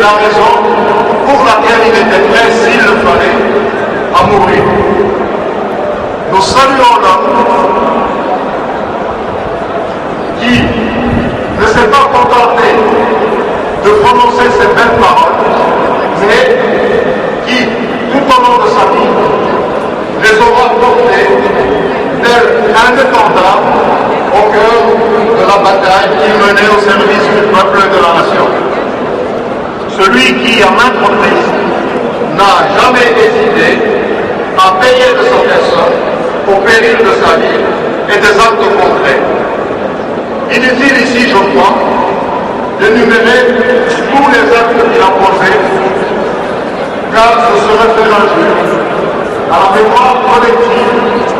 la raison pour laquelle il était prêt, s'il le fallait, à mourir. Nous saluons l'homme qui ne s'est pas contenté de prononcer ces belles paroles, mais qui, tout au long de sa vie, les aura portées tel un étendard au cœur de la bataille qu'il menait au service du peuple et de la nation. Celui qui, à maintes reprises, n'a jamais hésité à payer de sa personne au péril de sa vie et des actes concrets. Inutile ici, je crois, d'énumérer tous les actes qu'il a posés, car ce serait faire injure à la mémoire collective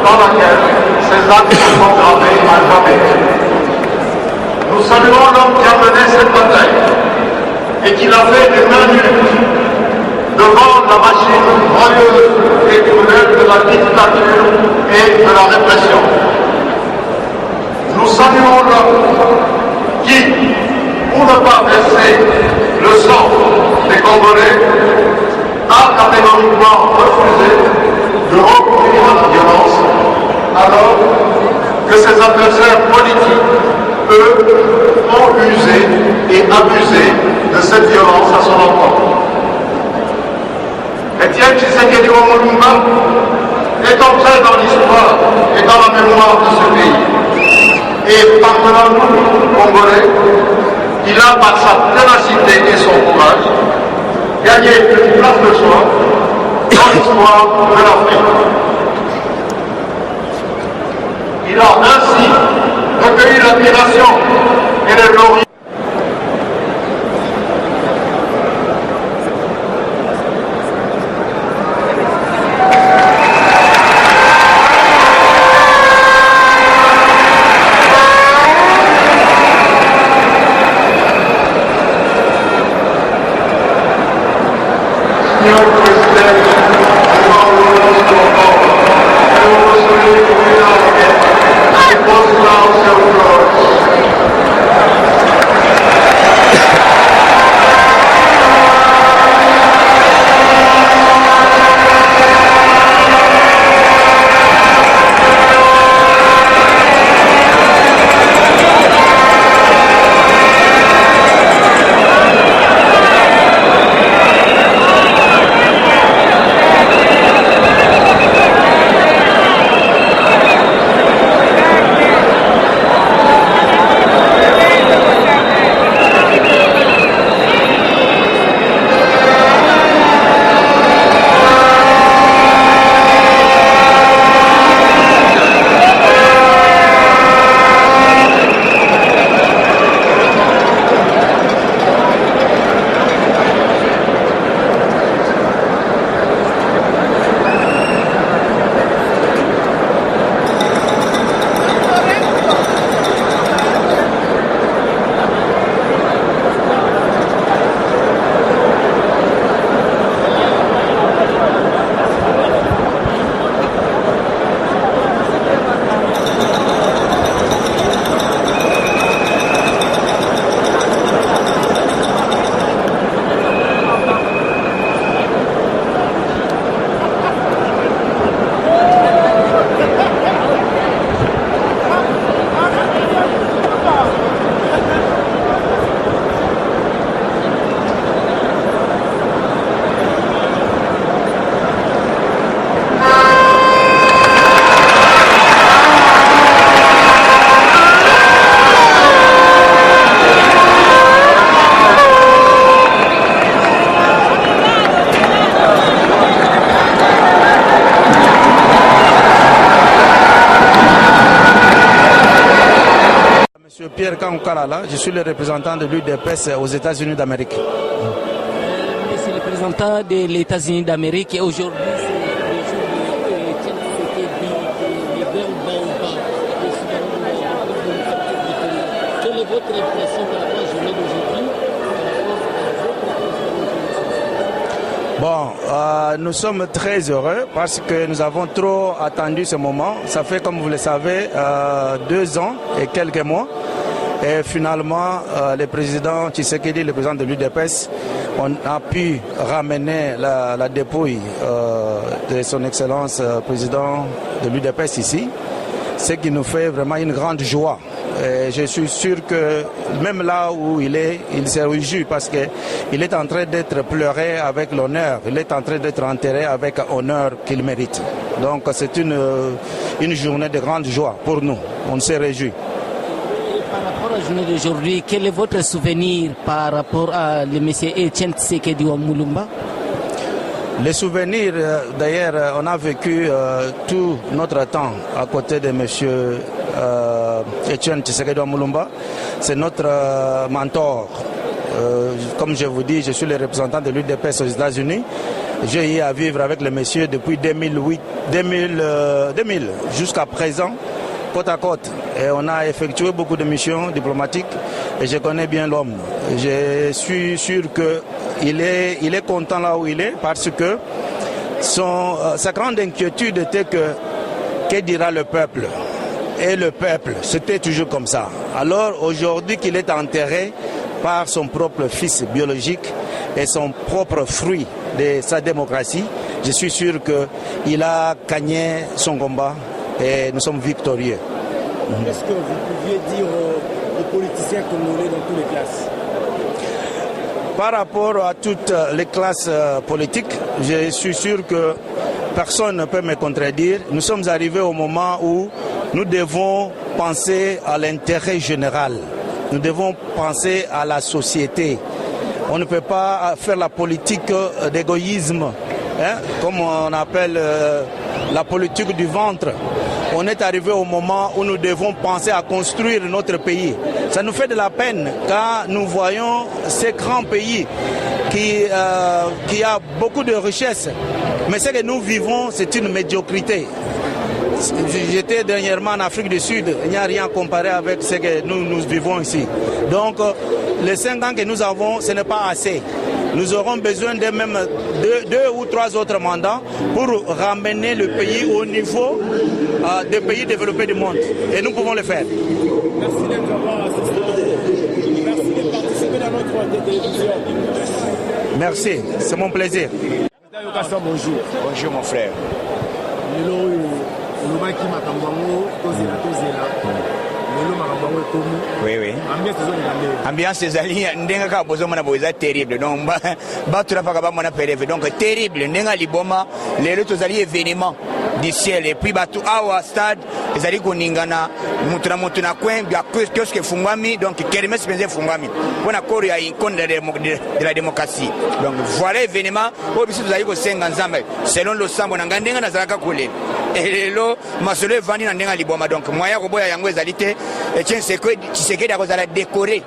dans laquelle ces actes sont gravés à jamais. Nous saluons l'homme qui a mené cette bataille et qui l'a fait des mains nues devant la machine royeuse et cruelle de la dictature et de la répression. Nous saluons l'homme qui, pour ne pas verser le sang des Congolais, a catégoriquement refusé de recourir à la violence, alors que ses adversaires politiques, eux, ont usé et abusé de cette violence à son encontre. Étienne Tshisekedi Lumumba est entré dans l'histoire et dans la mémoire de ce pays. Et parvenant nous, Congolais, il a, par sa ténacité et son courage, gagné une place de choix dans l'histoire de l'Afrique. Il a ainsi recueilli l'admiration et les lauriers. Pierre Kanoukalala, je suis le représentant de l'UDPS aux États-Unis d'Amérique. C'est le représentant de les États-Unis d'Amérique et aujourd'hui c'est le jour de les Quelle est votre impression par rapport à la journée d'aujourd'hui? Nous sommes très heureux parce que nous avons trop attendu ce moment. Ça fait, comme vous le savez, 2 ans et quelques mois. Et finalement, le président Tshisekedi, le président de l'UDPS, on a pu ramener la dépouille de son Excellence président de l'UDPS ici, ce qui nous fait vraiment une grande joie. Et je suis sûr que même là où il est, il s'est réjoui parce qu'il est en train d'être pleuré avec l'honneur, il est en train d'être enterré avec l'honneur qu'il mérite. Donc c'est une journée de grande joie pour nous, on s'est réjouis. Par rapport à la journée d'aujourd'hui, quel est votre souvenir par rapport à le monsieur Etienne Tshisekedi Mulumba? Les souvenirs, d'ailleurs, on a vécu tout notre temps à côté de M. Etienne Tshisekedi Mulumba. C'est notre mentor. Comme je vous dis, je suis le représentant de l'UDPS aux États-Unis. J'ai eu à vivre avec le monsieur depuis 2000 jusqu'à présent, côte à côte. Et on a effectué beaucoup de missions diplomatiques et je connais bien l'homme. Je suis sûr qu'il est content là où il est parce que sa grande inquiétude était que dira le peuple? Et le peuple, c'était toujours comme ça. Alors aujourd'hui qu'il est enterré par son propre fils biologique et son propre fruit de sa démocratie, je suis sûr qu'il a gagné son combat et nous sommes victorieux. Qu'est-ce que vous pouviez dire aux politiciens congolais dans toutes les classes? Par rapport à toutes les classes politiques, je suis sûr que personne ne peut me contredire. Nous sommes arrivés au moment où nous devons penser à l'intérêt général. Nous devons penser à la société. On ne peut pas faire la politique d'égoïsme, comme on appelle la politique du ventre. On est arrivé au moment où nous devons penser à construire notre pays. Ça nous fait de la peine quand nous voyons ces grands pays qui a beaucoup de richesses. Mais ce que nous vivons, c'est une médiocrité. J'étais dernièrement en Afrique du Sud, il n'y a rien comparé avec ce que nous vivons ici. Donc, les 5 ans que nous avons, ce n'est pas assez. Nous aurons besoin de même 2 ou 3 autres mandats pour ramener le pays au niveau des pays développés du monde. Et nous pouvons le faire. Merci de nous avoir assistés. Merci de participer dans notre télévision. Merci, c'est mon plaisir. Bonjour. Bonjour mon frère. Oui, oui. Ambiance ezali ndenga ka bozomona boza terrible donc bato la pakaba mona péreve donc terrible ndenga liboma lelo tozali événement du ciel et puis bato awa stade ezali koningana mutu na coin bya kioske fungwami donc kermes penze fungwami pona koro ya icône de la démocratie donc voilà événement o biso tozali ko senga nzambe selon le sambo na ndenga na zalaka kule et lelo masolo evandi na ndenga liboma donc moya ko boya yango ezali te Etienne Tshisekedi a décoré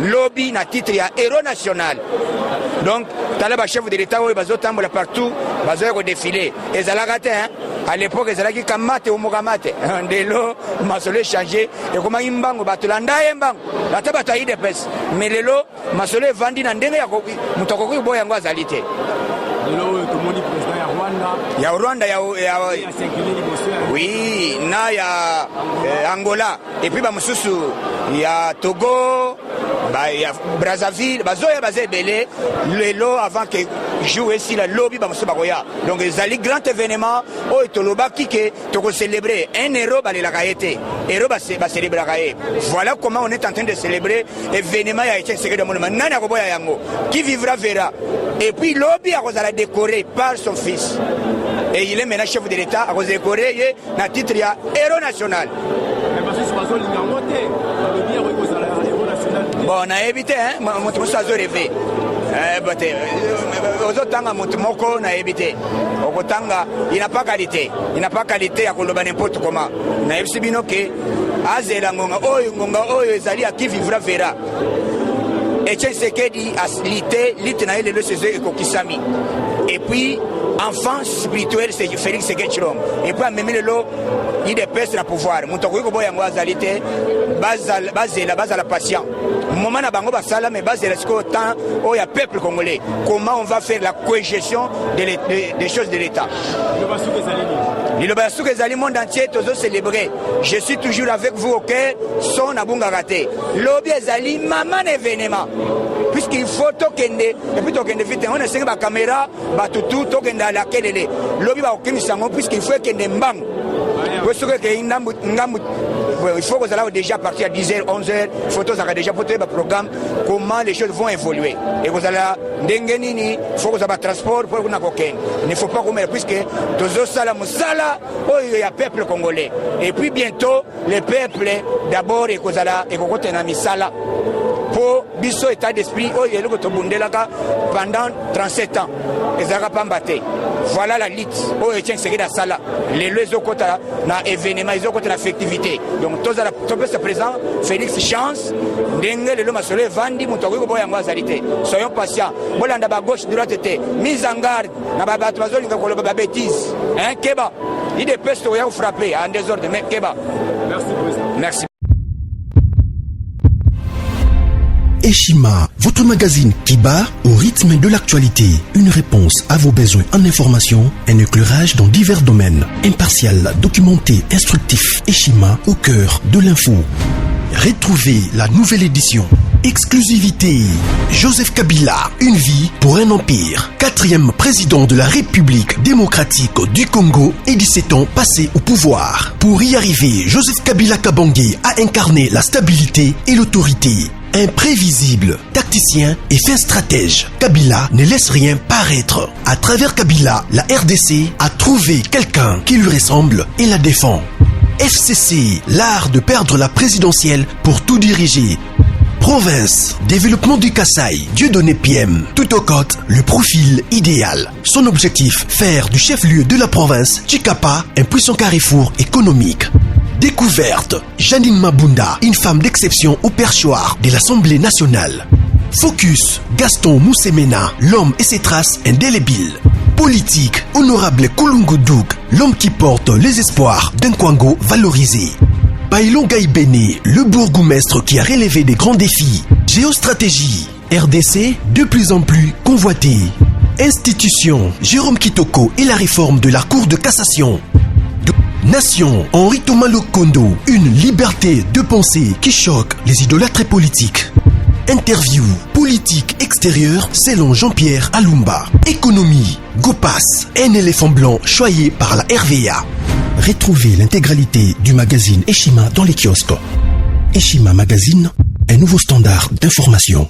lobby na titre ya héros national. Donc talaba chef de l'état oyo bazotambola partout bazoya défiler ezalaka te à l'époque ezalaki kamate ou mokamate ndelo masolo changé et comment imbango batolanda embango ata bato aide pesa mais lelo masolo evandi na ndenge ya mutoko ko boya yango azali te. Lelo tomoni président ya Rwanda oui na ya Angola et puis ba mususu ya Togo ya Brazzaville bazoya bazebele lelo avant que jouer si la lobby ba mususu bakoya donc ezali grand événement o etoloba kike toko célébrer un héros balelaka été héros ba célébrer kaé voilà comment on est en train de célébrer événement ya Etienne Tshisekedi Mulumba nani akoboya yango qui vivra verra et puis lobby a kozala décoré par son fils et il est maintenant chef de l'État à décorer na titre ya héros national. Bon, on a évité, hein, mon truc ça a rêvé. Ozotanga mutu moko na évité. Okotanga, il n'a pas qualité à koloba n'importe comment. Na évité bino ke azela ngonga oyo ezali à qui vivra verra. Etienne Tshisekedi a lité na ele le cese ekokisami. Et puis enfant spirituel c'est Félix Tshisekedi Tshilombo. Et puis même le lot il dépêche le pouvoir. Mutoko ko boya ngo azalité bazala patient. Moment na bango basala mais bazela siko temps o ya peuple congolais. Comment on va faire la cogestion des choses de l'État. Le Bassou que les monde entier tous célébrer. Je suis toujours avec vous au cœur, son abunga raté. L'objet zali maman événement. puisqu'il faut tokende et puis tokende vite on a cinq ba caméra ba tout tokende à laquelle les lobby ba okini sango puisqu'il faut kende mbang parce que ngambu il faut que ça déjà partir à 10h 11h photos ça déjà pour le programme comment les choses vont évoluer et vous allez ndengenini faut que ça va transport pour qu'on a coquin il ne faut pas qu'on puisque tozo sala musala oh il y a peuple congolais et puis bientôt le peuple d'abord et que ça là et qu'on tena misala pour biso état d'esprit oh il y a le tobundelaka pendant 37 ans et ça va pas mbaté voilà la lutte oh et tiens c'est que la sala les autres na événement ils ont côté l'affectivité donc tous à la présent Félix chance ndenge le masolo vandi mutoko ko boya ngwazalité soyons patients bolanda ba gauche droite était mise en garde na ba bato bazoli ko ba bêtise hein keba il des pestes ya frapper en désordre mais keba merci. Eshima, votre magazine qui bat au rythme de l'actualité. Une réponse à vos besoins en information, un éclairage dans divers domaines. Impartial, documenté, instructif. Eshima au cœur de l'info. Retrouvez la nouvelle édition. Exclusivité. Joseph Kabila, une vie pour un empire. 4e président de la République démocratique du Congo et 17 ans passés au pouvoir. Pour y arriver, Joseph Kabila Kabange a incarné la stabilité et l'autorité. Imprévisible, tacticien et fin stratège, Kabila ne laisse rien paraître. À travers Kabila, la RDC a trouvé quelqu'un qui lui ressemble et la défend. FCC, l'art de perdre la présidentielle pour tout diriger. Province, développement du Kasaï, Dieudonné PM, tout au côte, le profil idéal. Son objectif, faire du chef-lieu de la province, Chikapa, un puissant carrefour économique. Découverte, Janine Mabunda, une femme d'exception au perchoir de l'Assemblée nationale. Focus, Gaston Moussemena, l'homme et ses traces indélébiles. Politique, honorable Kulungu Douk, l'homme qui porte les espoirs d'un Kwango valorisé. Bailon Gaïbene, le bourgmestre qui a relevé des grands défis. Géostratégie, RDC de plus en plus convoité. Institution, Jérôme Kitoko et la réforme de la Cour de cassation. Nation, Henri Thomas Lokondo, une liberté de pensée qui choque les idolâtres politiques. Interview, politique extérieure selon Jean-Pierre Alumba. Économie, Gopas, un éléphant blanc choyé par la RVA. Retrouvez l'intégralité du magazine Eshima dans les kiosques. Eshima Magazine, un nouveau standard d'information.